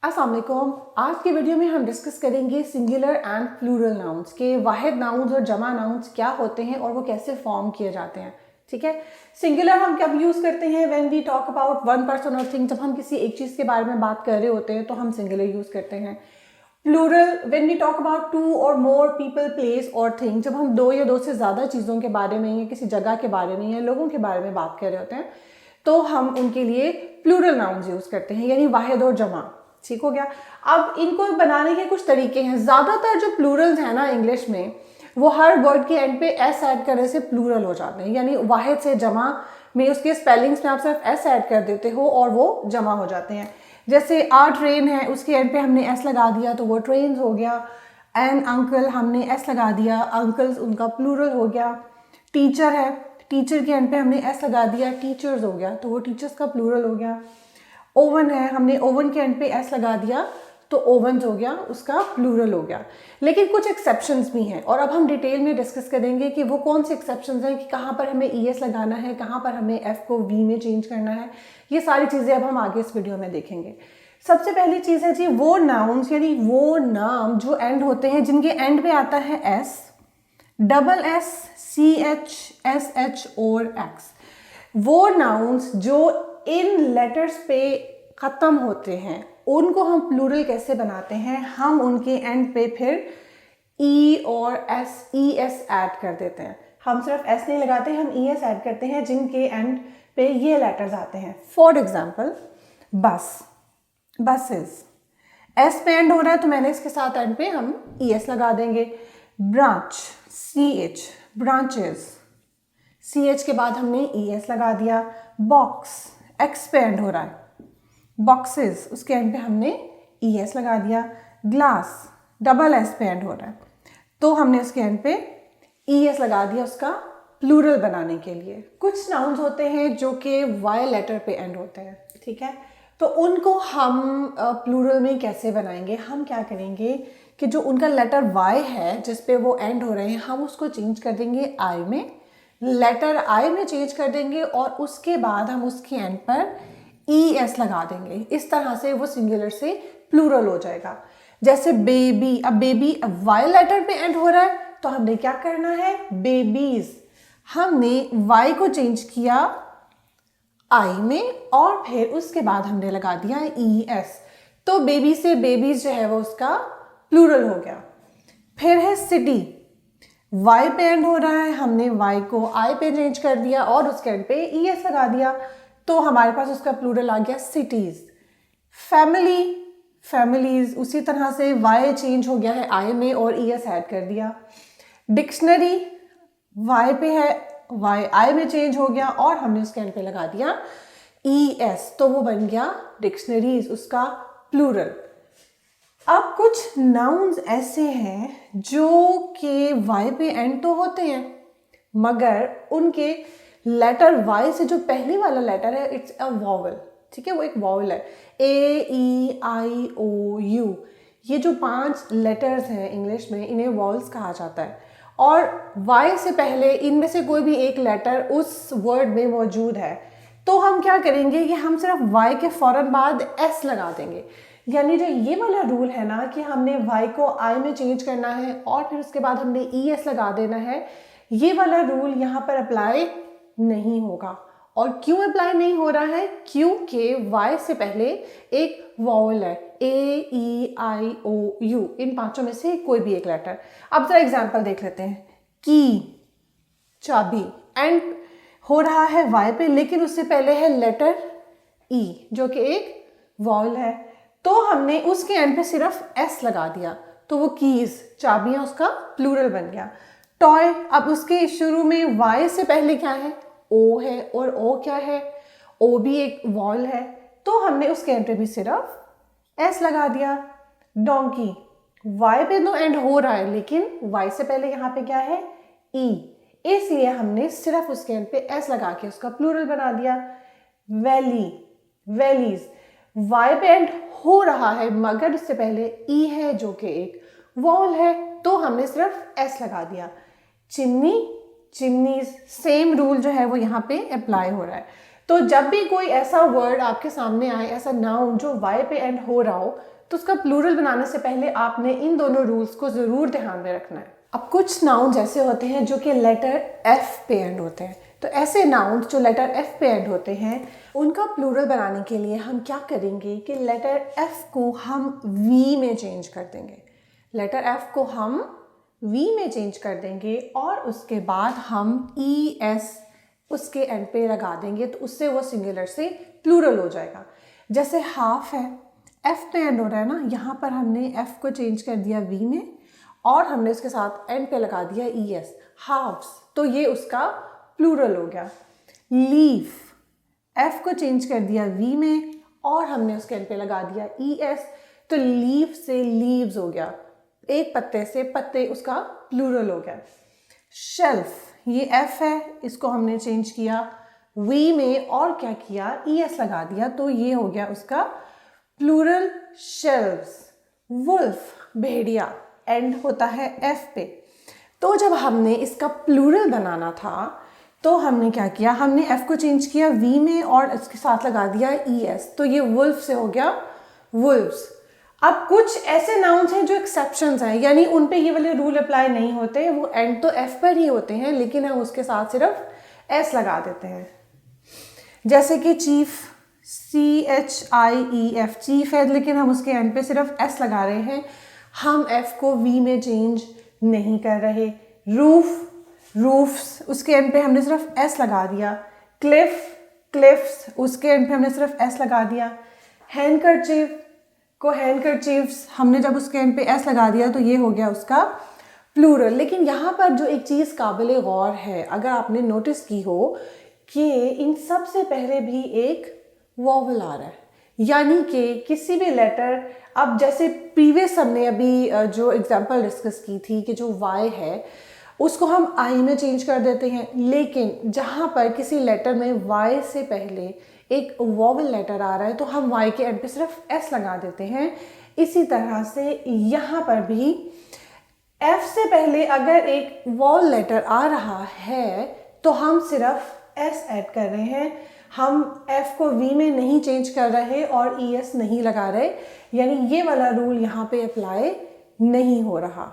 अस्सलाम वालेकुम। आज की वीडियो में हम डिस्कस करेंगे सिंगुलर एंड प्लूरल नाउन्स के वाहिद नाउन्स और जमा नाउन्स क्या होते हैं और वो कैसे फॉर्म किए जाते हैं। ठीक है, सिंगुलर हम कब यूज़ करते हैं? When we talk about one person और थिंग, जब हम किसी एक चीज़ के बारे में बात कर रहे होते हैं तो हम सिंगुलर यूज़ करते हैं। Plural when we talk about two और मोर पीपल, प्लेस और थिंग, जब हम दो या दो से ज़्यादा चीज़ों के बारे में या किसी जगह के बारे में या लोगों के बारे में बात कर रहे होते हैं तो हम उनके लिए प्लूरल नाउन्स यूज़ करते हैं, यानी वाहिद और जमा। ठीक हो गया। अब इनको बनाने के कुछ तरीके हैं। ज़्यादातर जो प्लूरल्स हैं ना इंग्लिश में, वो हर वर्ड के एंड पे एस ऐड करने से प्लूरल हो जाते हैं, यानी वाहिद से जमा में उसके स्पेलिंग्स में आप सिर्फ एस ऐड कर देते हो और वो जमा हो जाते हैं। जैसे आ ट्रेन है, उसके एंड पे हमने एस लगा दिया तो वो ट्रेन्स हो गया। एन अंकल, हमने एस लगा दिया, अंकल्स उनका प्लूरल हो गया। टीचर है, टीचर के एंड पे हमने एस लगा दिया, टीचर्स हो गया तो वो टीचर्स का प्लूरल हो गया। ओवन है, हमने ओवन के एंड पे एस लगा दिया तो ओवन्स हो गया, उसका प्लूरल हो गया। लेकिन कुछ एक्सेप्शंस भी हैं और अब हम डिटेल में डिस्कस करेंगे कि वो कौन से एक्सेप्शंस हैं, कि कहाँ पर हमें ई एस लगाना है, कहाँ पर हमें एफ को वी में चेंज करना है। ये सारी चीज़ें अब हम आगे इस वीडियो में देखेंगे। सबसे पहली चीज़ है जी वो नाउन्स, यानी वो नाम जो एंड होते हैं, जिनके एंड पे आता है S, double S, C H, S H और एक्स। वो नाउन्स जो इन लेटर्स पे ख़त्म होते हैं उनको हम प्लूरल कैसे बनाते हैं? हम उनके एंड पे फिर ई और एस, ई एस ऐड कर देते हैं। हम सिर्फ एस नहीं लगाते, हम ई एस ऐड करते हैं जिनके एंड पे ये लेटर्स आते हैं। फॉर एग्जाम्पल बस, बसेस, एस पे एंड हो रहा है तो मैंने इसके साथ एंड पे हम ई एस लगा देंगे। Branch, C H, branches, C H के बाद हमने ई एस लगा दिया। बॉक्स, एक्स पे एंड हो रहा है, बॉक्सेस, उसके एंड पे हमने ई एस लगा दिया। ग्लास, डबल एस पे एंड हो रहा है तो हमने उसके एंड पे ई एस लगा दिया उसका प्लूरल बनाने के लिए। कुछ नाउन्स होते हैं जो कि वाई लेटर पे एंड होते हैं, ठीक है, तो उनको हम प्लूरल में कैसे बनाएंगे? हम क्या करेंगे कि जो उनका लेटर वाई है जिस पे वो एंड हो रहे हैं, हम उसको चेंज कर देंगे आई में, लेटर आई में चेंज कर देंगे और उसके बाद हम उसके एंड पर ई एस लगा देंगे। इस तरह से वो सिंगुलर से प्लूरल हो जाएगा। जैसे बेबी, अब बेबी वाई लेटर पे एंड हो रहा है तो हमने क्या करना है? बेबीज, हमने वाई को चेंज किया आई में और फिर उसके बाद हमने लगा दिया ई एस, तो बेबी से बेबीज जो है वो उसका प्लूरल हो गया। फिर है सिटी, वाई पे एंड हो रहा है, हमने वाई को आई पे चेंज कर दिया और उसके एंड पे ई एस लगा दिया तो हमारे पास उसका प्लूरल आ गया सिटीज। फैमिली, फैमिलीज, उसी तरह से वाई चेंज हो गया है आई में और ई एस ऐड कर दिया। डिक्शनरी, वाई पे है, वाई आई में चेंज हो गया और हमने उसके एंड पे लगा दिया ई एस तो वो बन गया डिक्शनरीज, उसका प्लूरल। अब कुछ नाउन्स ऐसे हैं जो कि वाई पे एंड तो होते हैं मगर उनके लेटर वाई से जो पहले वाला लेटर है इट्स अ वॉवल, ठीक है, वो एक वॉवल है। ए, ई, आई, ओ, यू, ये जो 5 लेटर्स हैं इंग्लिश में, इन्हें वॉवल्स कहा जाता है और वाई से पहले इनमें से कोई भी एक लेटर उस वर्ड में मौजूद है तो हम क्या करेंगे कि हम सिर्फ वाई के फौरन बाद एस लगा देंगे। यानी जो ये वाला रूल है ना कि हमने वाई को आई में चेंज करना है और फिर उसके बाद हमने ई एस लगा देना है, ये वाला रूल यहाँ पर अप्लाई नहीं होगा। और क्यों अप्लाई नहीं हो रहा है? क्योंकि वाई से पहले एक वॉवल है, ए, ई, आई, ओ, यू, इन 5 में से कोई भी एक लेटर। अब जरा एग्जांपल देख लेते हैं। की, चाबी, एंड हो रहा है वाई पे लेकिन उससे पहले है लेटर ई जो कि एक वॉवल है तो हमने उसके एंड पे सिर्फ एस लगा दिया तो वो कीज, चाबियां, उसका प्लूरल बन गया। टॉय, अब उसके शुरू में वाई से पहले क्या है? ओ है और ओ क्या है? ओ भी एक वॉल है तो हमने उसके एंड पे भी सिर्फ एस लगा दिया। डोंकी, वाई पे तो एंड हो रहा है लेकिन वाई से पहले यहाँ पे क्या है? ई, इसलिए हमने सिर्फ उसके एंड पे एस लगा के उसका प्लूरल बना दिया। वैली, वैलीज, वाई पे एंड हो रहा है मगर उससे पहले ई है जो कि एक वॉल है तो हमने सिर्फ एस लगा दिया। चिमनी, चिमनीज, सेम रूल जो है वो यहाँ पे अप्लाई हो रहा है। तो जब भी कोई ऐसा वर्ड आपके सामने आए, ऐसा नाउन जो वाई पे एंड हो रहा हो, तो उसका प्लूरल बनाने से पहले आपने इन दोनों रूल्स को ज़रूर ध्यान में रखना है। अब कुछ नाउन्स ऐसे होते हैं जो कि लेटर एफ पे एंड होते हैं। तो ऐसे नाउन्स जो लेटर एफ पे एंड होते हैं, उनका प्लूरल बनाने के लिए हम क्या करेंगे कि लेटर एफ को हम वी में चेंज कर देंगे। लेटर एफ को हम वी में चेंज कर देंगे और उसके बाद हम ई एस उसके एंड पे लगा देंगे, तो उससे वो सिंगुलर से प्लूरल हो जाएगा। जैसे हाफ है, एफ पे एंड हो रहा है ना, यहाँ पर हमने एफ को चेंज कर दिया वी में और हमने उसके साथ एंड पे लगा दिया ई एस, हाफ्स, तो ये उसका प्लूरल हो गया। लीफ, एफ को चेंज कर दिया वी में और हमने उसके एंड पे लगा दिया ई एस, तो लीफ से लीव्स हो गया, एक पत्ते से पत्ते, उसका प्लूरल हो गया। शेल्फ, ये एफ है, इसको हमने चेंज किया वी में और क्या किया, ई एस लगा दिया, तो ये हो गया उसका प्लूरल शेल्व्स। वुल्फ, भेड़िया, एंड होता है एफ पे। तो जब हमने इसका प्लूरल बनाना था तो हमने क्या किया, हमने एफ को चेंज किया वी में और इसके साथ लगा दिया ई एस, तो ये वुल्फ से हो गया वुल्व्स। अब कुछ ऐसे नाउन्स हैं जो एक्सेप्शंस हैं, यानी उन पे ये वाले रूल अप्लाई नहीं होते, वो एंड तो एफ पर ही होते हैं लेकिन हम उसके साथ सिर्फ एस लगा देते हैं। जैसे कि चीफ, CHIEF, चीफ है लेकिन हम उसके एंड पे सिर्फ एस लगा रहे हैं, हम एफ को वी में चेंज नहीं कर रहे। रूफ, रूफ्स, उसके एंड पे हमने सिर्फ एस लगा दिया। क्लिफ, क्लिफ्स, उसके एंड पे हमने सिर्फ एस लगा दिया। हैंडकरचीफ को हैंडकरचीफ्स, हमने जब उसके एंड पे एस लगा दिया तो ये हो गया उसका प्लूरल। लेकिन यहाँ पर जो एक चीज़ काबिल गौर है, अगर आपने नोटिस की हो कि इन सब से पहले भी एक वॉवल आ रहा है, यानी कि किसी भी लेटर, अब जैसे प्रीवियस हमने अभी जो एग्जांपल डिस्कस की थी कि जो वाई है उसको हम आई में चेंज कर देते हैं, लेकिन जहाँ पर किसी लेटर में वाई से पहले एक वॉवल लेटर आ रहा है तो हम वाई के एंड पे सिर्फ एस लगा देते हैं। इसी तरह से यहाँ पर भी एफ से पहले अगर एक वॉवल लेटर आ रहा है तो हम सिर्फ एस ऐड कर रहे हैं, हम एफ को वी में नहीं चेंज कर रहे और ई एस नहीं लगा रहे, यानी ये वाला रूल यहाँ पे अप्लाई नहीं हो रहा।